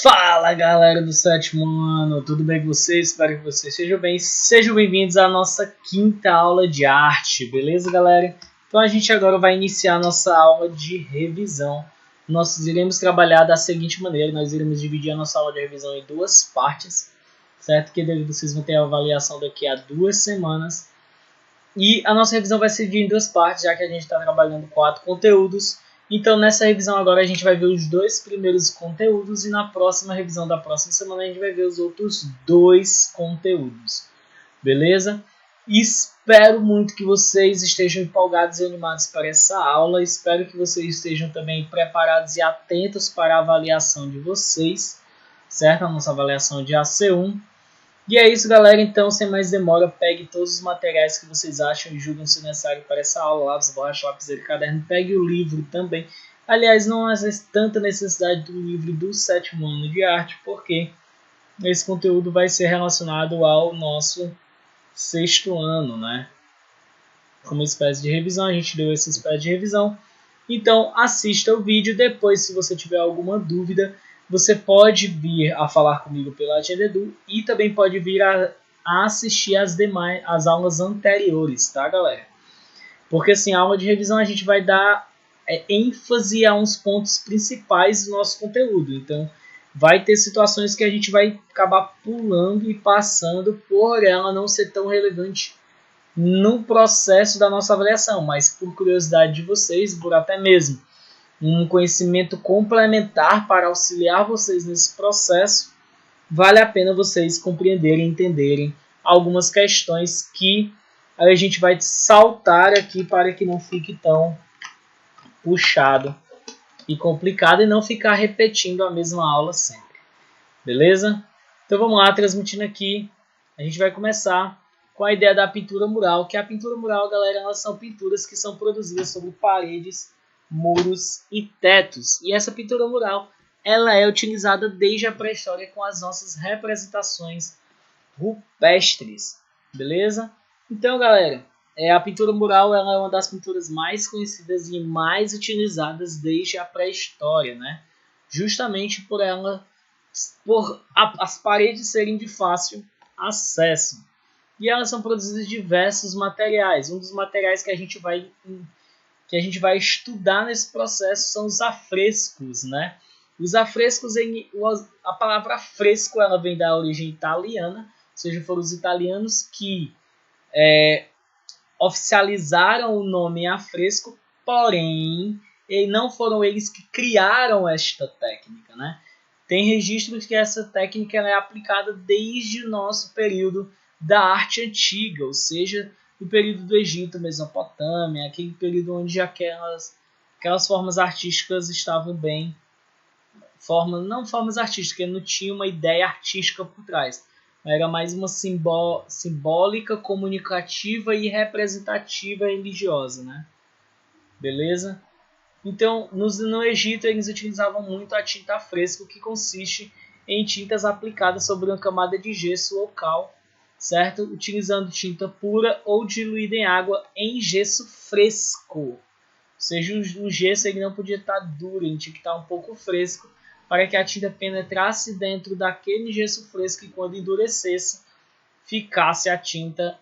Fala galera do sétimo ano, tudo bem com vocês? Espero que vocês estejam bem. Sejam bem-vindos à nossa quinta aula de arte, beleza galera? Então a gente agora vai iniciar a nossa aula de revisão. Nós iremos trabalhar da seguinte maneira: nós iremos dividir a nossa aula de revisão em duas partes, certo? Que vocês vão ter a avaliação daqui a 2 semanas. E a nossa revisão vai ser dividida em duas partes, já que a gente está trabalhando 4 conteúdos. Então nessa revisão agora a gente vai ver os 2 primeiros conteúdos e na próxima revisão da próxima semana a gente vai ver os outros 2 conteúdos. Beleza? Espero muito que vocês estejam empolgados e animados para essa aula. Espero que vocês estejam também preparados e atentos para a avaliação de vocês, certo? A nossa avaliação de AC1. E é isso, galera. Então, sem mais demora, pegue todos os materiais que vocês acham e julgam ser necessário para essa aula. Lápis, borracha, lapiseira e caderno. Pegue o livro também. Aliás, não há tanta necessidade do livro do sétimo ano de arte, porque esse conteúdo vai ser relacionado ao nosso sexto ano, né? Como espécie de revisão, a gente deu essa espécie de revisão. Então, assista o vídeo. Depois, se você tiver alguma dúvida, você pode vir a falar comigo pela Agenda Edu e também pode vir a assistir as aulas anteriores, tá, galera? Porque assim, a aula de revisão a gente vai dar ênfase a uns pontos principais do nosso conteúdo. Então, vai ter situações que a gente vai acabar pulando e passando por ela não ser tão relevante no processo da nossa avaliação, mas por curiosidade de vocês, por até mesmo um conhecimento complementar para auxiliar vocês nesse processo, vale a pena vocês compreenderem e entenderem algumas questões que a gente vai saltar aqui para que não fique tão puxado e complicado e não ficar repetindo a mesma aula sempre. Beleza? Então vamos lá, transmitindo aqui. A gente vai começar com a ideia da pintura mural, que a pintura mural, galera, elas são pinturas que são produzidas sobre paredes, muros e tetos. E essa pintura mural, ela é utilizada desde a pré-história com as nossas representações rupestres, beleza? Então, galera, a pintura mural ela é uma das pinturas mais conhecidas e mais utilizadas desde a pré-história, né? Justamente por as paredes serem de fácil acesso. E elas são produzidas de diversos materiais. Um dos materiais que a gente vai estudar nesse processo são os afrescos, né? Os afrescos, a palavra afresco ela vem da origem italiana, ou seja, foram os italianos que oficializaram o nome afresco, porém, não foram eles que criaram esta técnica, né? Tem registros que essa técnica é aplicada desde o nosso período da arte antiga, ou seja, no período do Egito, Mesopotâmia, aquele período onde aquelas formas artísticas estavam bem, não formas artísticas, não tinha uma ideia artística por trás, era mais uma simbólica, comunicativa e representativa religiosa, né? Beleza? Então, no Egito, eles utilizavam muito a tinta a fresco, que consiste em tintas aplicadas sobre uma camada de gesso ou cal, certo? Utilizando tinta pura ou diluída em água em gesso fresco. Ou seja, o gesso ele não podia estar duro, ele tinha que estar um pouco fresco, para que a tinta penetrasse dentro daquele gesso fresco e quando endurecesse, ficasse a tinta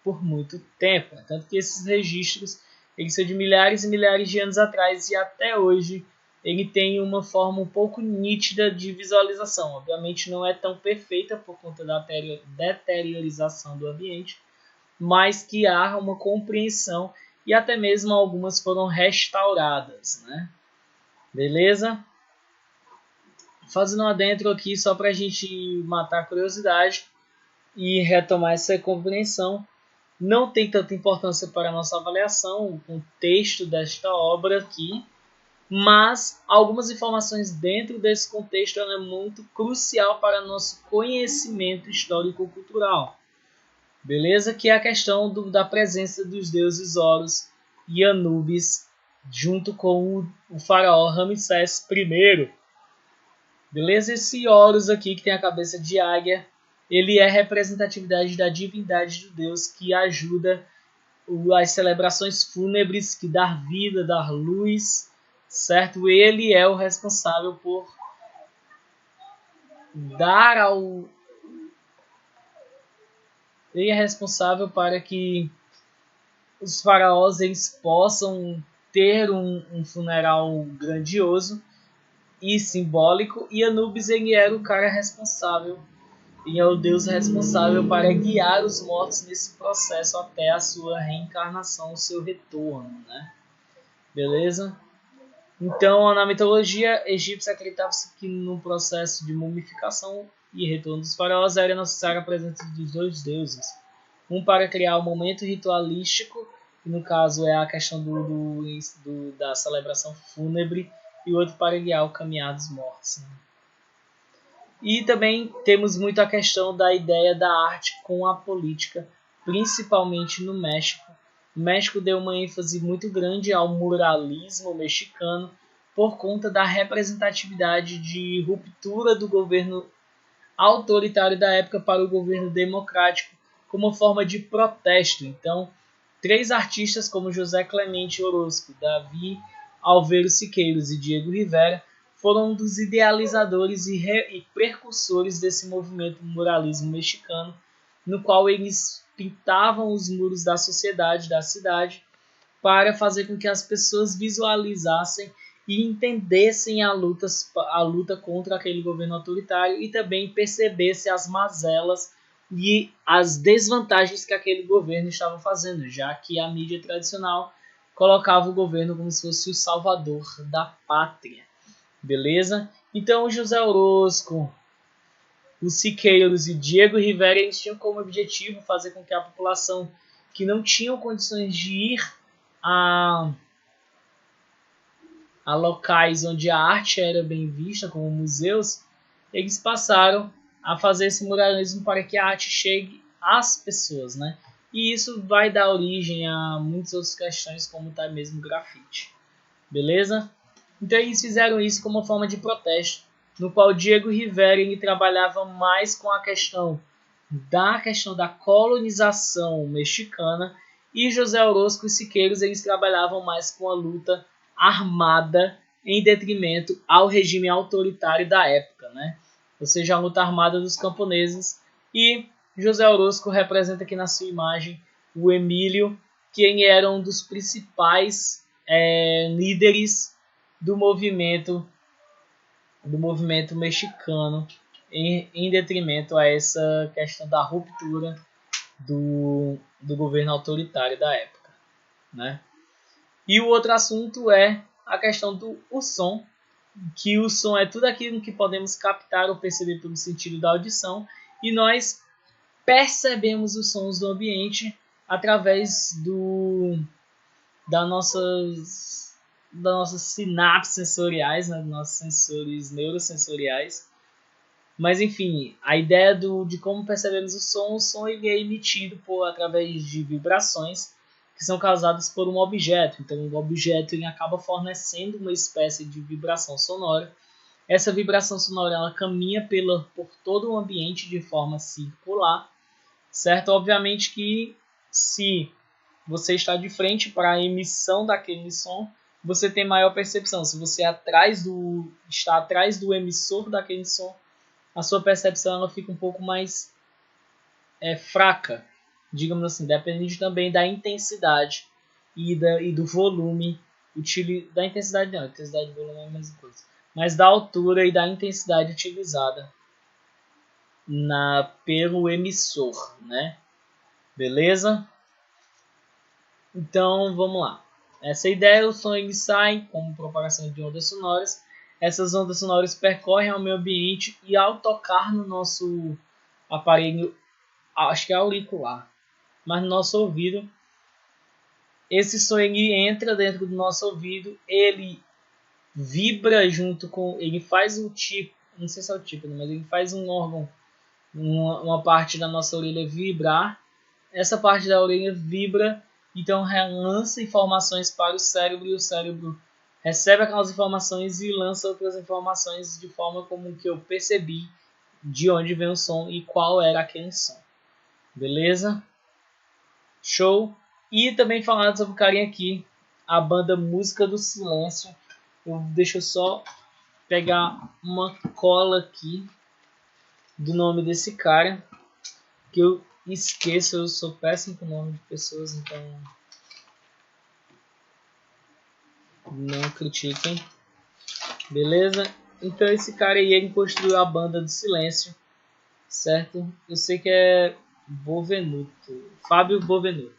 por muito tempo. Tanto que esses registros eles são de milhares e milhares de anos atrás e até hoje ele tem uma forma um pouco nítida de visualização. Obviamente não é tão perfeita por conta da deteriorização do ambiente, mas que há uma compreensão e até mesmo algumas foram restauradas, né? Beleza? Fazendo um adentro aqui só para a gente matar a curiosidade e retomar essa compreensão. Não tem tanta importância para a nossa avaliação o contexto desta obra aqui, mas algumas informações dentro desse contexto é muito crucial para nosso conhecimento histórico-cultural. Beleza? Que é a questão da presença dos deuses Horus e Anubis junto com o faraó Ramsés I. Beleza? Esse Horus aqui, que tem a cabeça de águia, ele é representatividade da divindade do Deus que ajuda as celebrações fúnebres, que dá vida, dá luz, certo? Ele é o responsável por dar ao... Ele é responsável para que os faraós eles possam ter um funeral grandioso e simbólico, e Anubis ele era o cara responsável, e é o deus responsável para guiar os mortos nesse processo até a sua reencarnação, o seu retorno, né? Beleza? Então, na mitologia egípcia acreditava-se que no processo de mumificação e retorno dos faraós era necessária a presença dos dois deuses, um para criar o momento ritualístico, que no caso é a questão da celebração fúnebre, e o outro para guiar o caminhar dos mortos. Né? E também temos muito a questão da ideia da arte com a política, principalmente no México. O México deu uma ênfase muito grande ao muralismo mexicano por conta da representatividade de ruptura do governo autoritário da época para o governo democrático como forma de protesto. Então, três artistas como José Clemente Orozco, Davi Alveiro Siqueiros e Diego Rivera foram um dos idealizadores e precursores desse movimento muralismo mexicano, no qual eles pintavam os muros da sociedade, da cidade, para fazer com que as pessoas visualizassem e entendessem a luta contra aquele governo autoritário e também percebessem as mazelas e as desvantagens que aquele governo estava fazendo, já que a mídia tradicional colocava o governo como se fosse o salvador da pátria. Beleza? Então, José Orozco, os Siqueiros e Diego Rivera eles tinham como objetivo fazer com que a população que não tinha condições de ir a locais onde a arte era bem vista, como museus, eles passaram a fazer esse muralismo para que a arte chegue às pessoas, né? E isso vai dar origem a muitas outras questões, como tá mesmo grafite. Beleza? Então eles fizeram isso como uma forma de protesto, no qual Diego Rivera ele trabalhava mais com a questão da colonização mexicana, e José Orozco e Siqueiros eles trabalhavam mais com a luta armada em detrimento ao regime autoritário da época, né? Ou seja, a luta armada dos camponeses. E José Orozco representa aqui na sua imagem o Emílio, que ele era um dos principais líderes do movimento mexicano em detrimento a essa questão da ruptura do governo autoritário da época, né? E o outro assunto é a questão do som, que o som é tudo aquilo que podemos captar ou perceber pelo sentido da audição, e nós percebemos os sons do ambiente através das nossas sinapses sensoriais, né, dos nossos sensores neurosensoriais. Mas enfim, a ideia de como percebemos o som ele é emitido através de vibrações que são causadas por um objeto. Então o objeto ele acaba fornecendo uma espécie de vibração sonora. Essa vibração sonora ela caminha por todo o ambiente de forma circular, certo? Obviamente que se você está de frente para a emissão daquele som, você tem maior percepção. Se você está atrás do emissor daquele som, a sua percepção ela fica um pouco mais fraca, digamos assim, depende também da intensidade e do volume, da intensidade não, intensidade e volume é a mesma coisa, mas da altura e da intensidade utilizada pelo emissor, né? Beleza? Então, vamos lá. Essa ideia, o som ele sai como propagação de ondas sonoras. Essas ondas sonoras percorrem ao meio ambiente e ao tocar no nosso aparelho, acho que é auricular, mas no nosso ouvido, esse som ele entra dentro do nosso ouvido, ele vibra junto com, ele faz um tipo, não sei se é o tipo, mas ele faz um órgão, uma parte da nossa orelha vibrar. Essa parte da orelha vibra, então lança informações para o cérebro e o cérebro recebe aquelas informações e lança outras informações de forma como que eu percebi de onde vem o som e qual era aquele som. Beleza? Show? E também falando sobre o carinha aqui, a banda Música do Silêncio. Deixa eu só pegar uma cola aqui do nome desse cara, que eu esqueço, eu sou péssimo com o nome de pessoas, então não critiquem. Beleza? Então esse cara aí, ele construiu a Banda do Silêncio, certo? Eu sei que é Bovenuto, Fábio Bovenuto,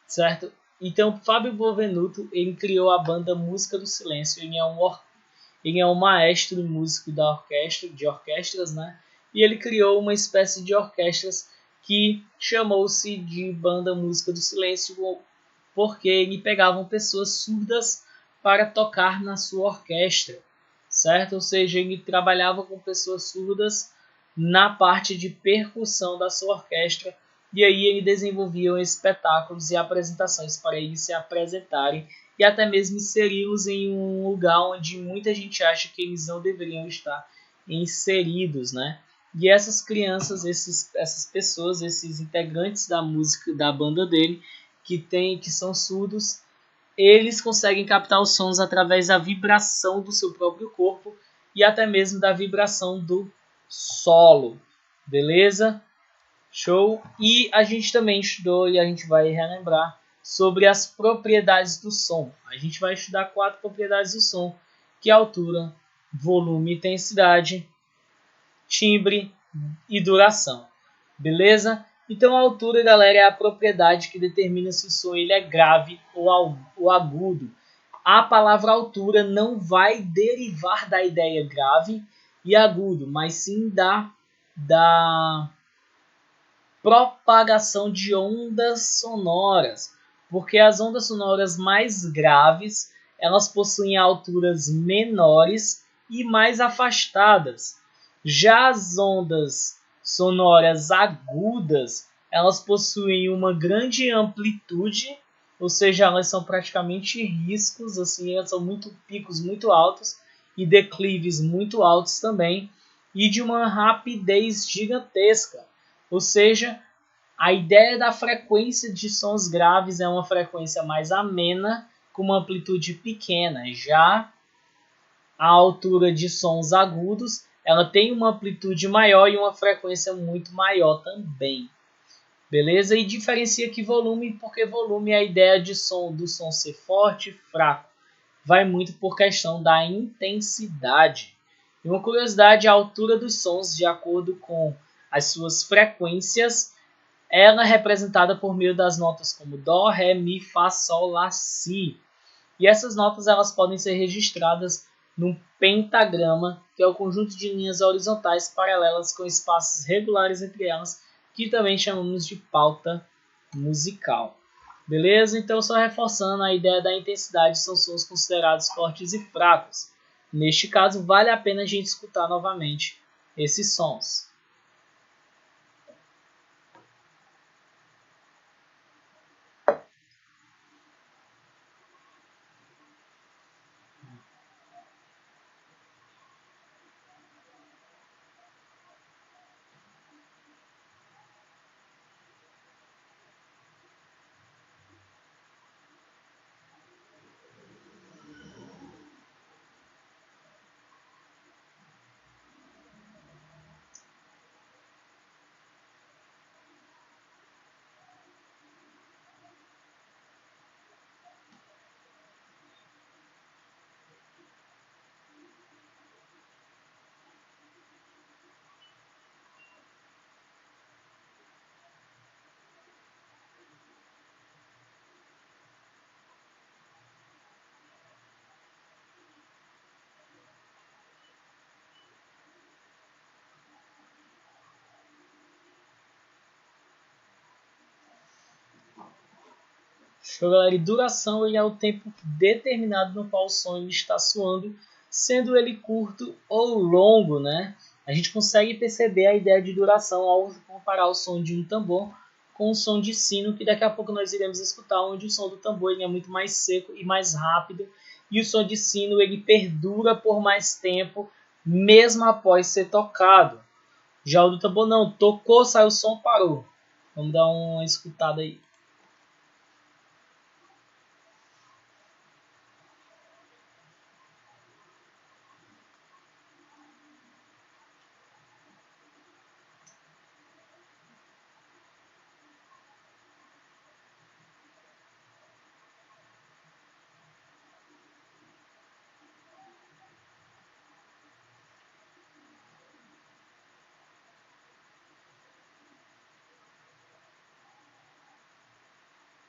certo? Então Fábio Bovenuto, ele criou a banda Música do Silêncio. Ele é um maestro músico da orquestra, de orquestras, né? E ele criou uma espécie de orquestras que chamou-se de Banda Música do Silêncio, porque ele pegavam pessoas surdas para tocar na sua orquestra, certo? Ou seja, ele trabalhava com pessoas surdas na parte de percussão da sua orquestra, e aí ele desenvolvia espetáculos e apresentações para eles se apresentarem e até mesmo inseri-los em um lugar onde muita gente acha que eles não deveriam estar inseridos, né? E essas crianças, essas pessoas, esses integrantes da música da banda dele, que são surdos, eles conseguem captar os sons através da vibração do seu próprio corpo e até mesmo da vibração do solo. Beleza? Show? E a gente também estudou e a gente vai relembrar sobre as propriedades do som. A gente vai estudar 4 propriedades do som, que é altura, volume, intensidade, timbre e duração. Beleza? Então a altura, galera, é a propriedade que determina se o som ele é grave ou agudo. A palavra altura não vai derivar da ideia grave e agudo, mas sim da propagação de ondas sonoras, porque as ondas sonoras mais graves, elas possuem alturas menores e mais afastadas. Já as ondas sonoras agudas, elas possuem uma grande amplitude, ou seja, elas são praticamente riscos, assim, elas são muito picos muito altos e declives muito altos também, e de uma rapidez gigantesca. Ou seja, a ideia da frequência de sons graves é uma frequência mais amena, com uma amplitude pequena. Já a altura de sons agudos, ela tem uma amplitude maior e uma frequência muito maior também. Beleza? E diferencia aqui volume, porque volume é a ideia de som, do som ser forte e fraco. Vai muito por questão da intensidade. E uma curiosidade, a altura dos sons, de acordo com as suas frequências, ela é representada por meio das notas como Dó, Ré, Mi, Fá, Sol, Lá, Si. E essas notas elas podem ser registradas num pentagrama, que é o conjunto de linhas horizontais paralelas com espaços regulares entre elas, que também chamamos de pauta musical. Beleza? Então, só reforçando a ideia da intensidade, são sons considerados fortes e fracos. Neste caso, vale a pena a gente escutar novamente esses sons. Show, galera. E duração ele é o tempo determinado no qual o som está soando, sendo ele curto ou longo, né? A gente consegue perceber a ideia de duração ao comparar o som de um tambor com o som de sino, que daqui a pouco nós iremos escutar, onde o som do tambor ele é muito mais seco e mais rápido, e o som de sino ele perdura por mais tempo, mesmo após ser tocado. Já o do tambor não, tocou, saiu o som, parou. Vamos dar uma escutada aí.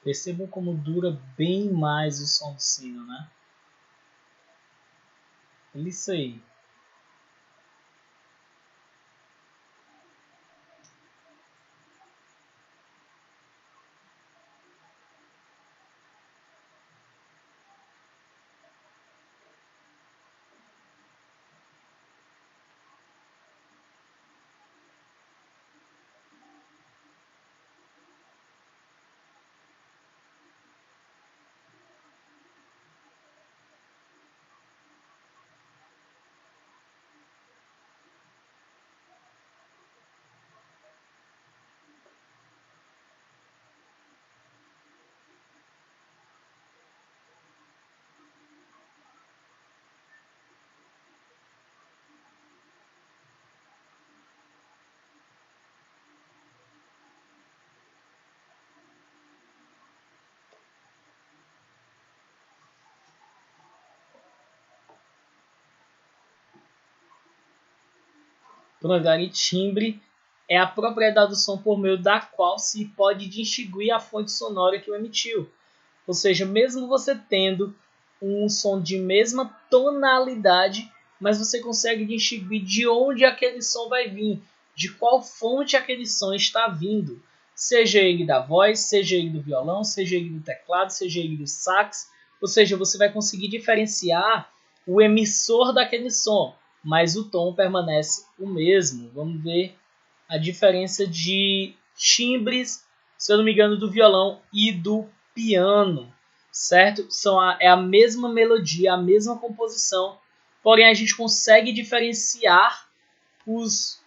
Percebam como dura bem mais o som do sino, né? Olha isso aí. Tonalidade e timbre é a propriedade do som por meio da qual se pode distinguir a fonte sonora que o emitiu. Ou seja, mesmo você tendo um som de mesma tonalidade, mas você consegue distinguir de onde aquele som vai vir, de qual fonte aquele som está vindo. Seja ele da voz, seja ele do violão, seja ele do teclado, seja ele do sax. Ou seja, você vai conseguir diferenciar o emissor daquele som, mas o tom permanece o mesmo. Vamos ver a diferença de timbres, se eu não me engano, do violão e do piano, certo? É a mesma melodia, a mesma composição, porém a gente consegue diferenciar os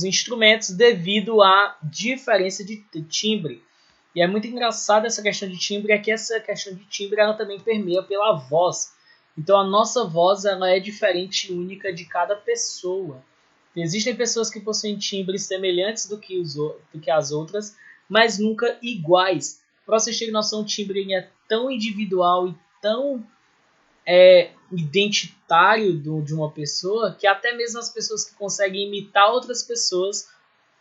instrumentos devido à diferença de timbre. E é muito engraçado essa questão de timbre, é que essa questão de timbre ela também permeia pela voz. Então a nossa voz ela é diferente e única de cada pessoa. Existem pessoas que possuem timbres semelhantes do que as outras, mas nunca iguais. Para vocês terem noção, o timbre é tão individual e tão identitário de uma pessoa que até mesmo as pessoas que conseguem imitar outras pessoas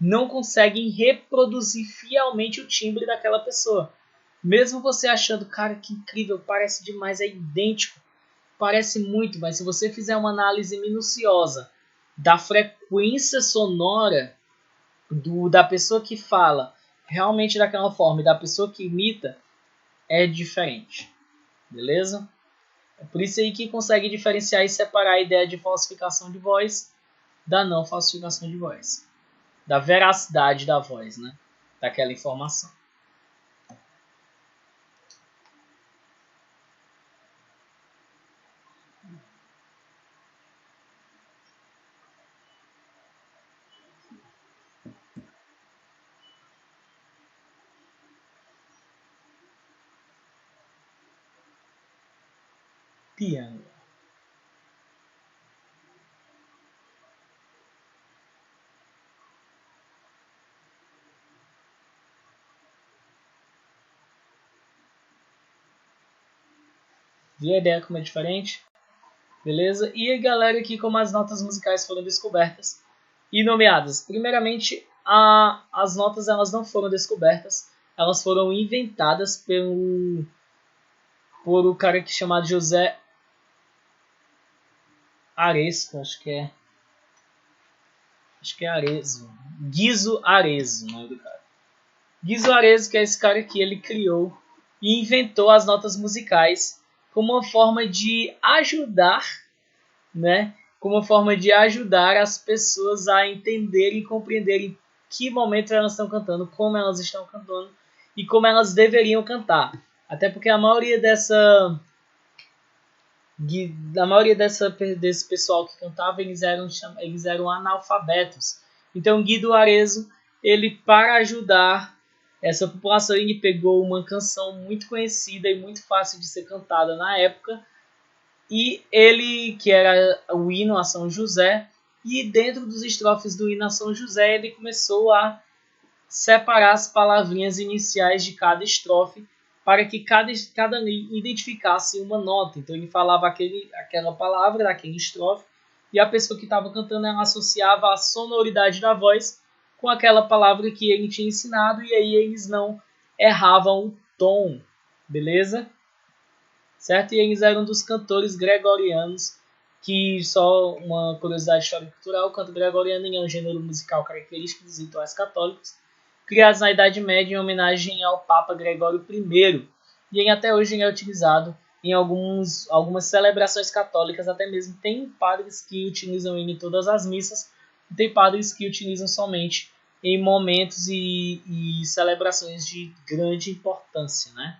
não conseguem reproduzir fielmente o timbre daquela pessoa. Mesmo você achando, cara, que incrível, parece demais, é idêntico, parece muito, mas se você fizer uma análise minuciosa da frequência sonora da pessoa que fala realmente daquela forma e da pessoa que imita, é diferente. Beleza? É por isso aí que consegue diferenciar e separar a ideia de falsificação de voz da não falsificação de voz. Da veracidade da voz, né? Daquela informação. Piano. Viu a ideia como é diferente? Beleza? E a galera aqui como as notas musicais foram descobertas e nomeadas. Primeiramente, as notas elas não foram descobertas, elas foram inventadas por o cara que é chamado José Aresco, acho que é Arezzo. Guizo Arezzo, o nome do cara. Guizo Arezzo, que é esse cara que ele criou e inventou as notas musicais como uma forma de ajudar, né? Como uma forma de ajudar as pessoas a entenderem e compreenderem que momento elas estão cantando, como elas estão cantando e como elas deveriam cantar. Até porque a maioria desse pessoal que cantava, eles eram analfabetos. Então Guido Arezzo, ele para ajudar essa população, ele pegou uma canção muito conhecida e muito fácil de ser cantada na época, e ele, que era o hino a São José, e dentro dos estrofes do hino a São José, ele começou a separar as palavrinhas iniciais de cada estrofe para que cada identificasse uma nota. Então ele falava aquela palavra daquele estrofe e a pessoa que estava cantando ela associava a sonoridade da voz com aquela palavra que ele tinha ensinado, e aí eles não erravam o tom, beleza? Certo? E eles eram dos cantores gregorianos, que só uma curiosidade histórica cultural, o canto gregoriano é um gênero musical característico dos rituais católicos, criados na Idade Média em homenagem ao Papa Gregório I, e até hoje é utilizado em algumas celebrações católicas, até mesmo tem padres que utilizam ele em todas as missas, e tem padres que utilizam somente em momentos e celebrações de grande importância, né?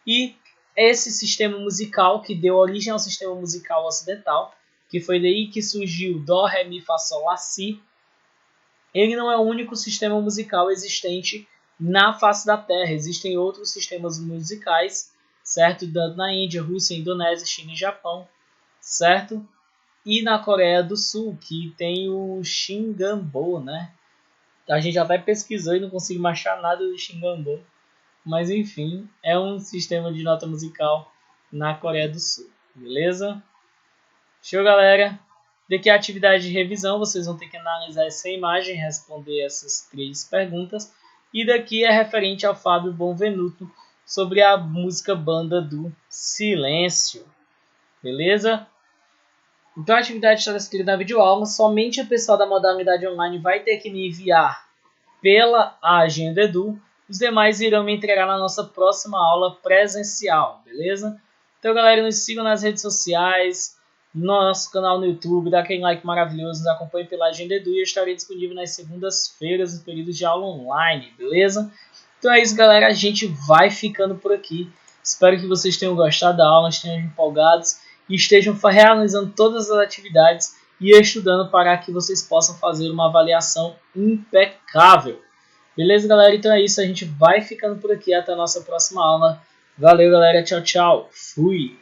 E esse sistema musical que deu origem ao sistema musical ocidental, que foi daí que surgiu Dó, Ré, Mi, Fá, Sol, Lá, Si, ele não é o único sistema musical existente na face da Terra. Existem outros sistemas musicais, certo? Tanto na Índia, Rússia, Indonésia, China e Japão, certo? E na Coreia do Sul, que tem o Shinganbo, né? A gente até pesquisou e não conseguiu achar nada do Shinganbo. Mas enfim, é um sistema de nota musical na Coreia do Sul, beleza? Show, galera! Daqui a atividade de revisão, vocês vão ter que analisar essa imagem e responder essas 3 perguntas. E daqui é referente ao Fábio Bonvenuto sobre a música Banda do Silêncio, beleza? Então a atividade está escrita na videoaula, somente o pessoal da modalidade online vai ter que me enviar pela Agenda Edu. Os demais irão me entregar na nossa próxima aula presencial, beleza? Então, galera, nos sigam nas redes sociais, no nosso canal no YouTube, dá aquele like maravilhoso, nos acompanhe pela Agenda Edu e eu estarei disponível nas segundas-feiras, no período de aula online, beleza? Então é isso, galera, a gente vai ficando por aqui. Espero que vocês tenham gostado da aula, estejam empolgados e estejam realizando todas as atividades e estudando para que vocês possam fazer uma avaliação impecável. Beleza, galera? Então é isso. A gente vai ficando por aqui. Até a nossa próxima aula. Valeu, galera. Tchau, tchau. Fui!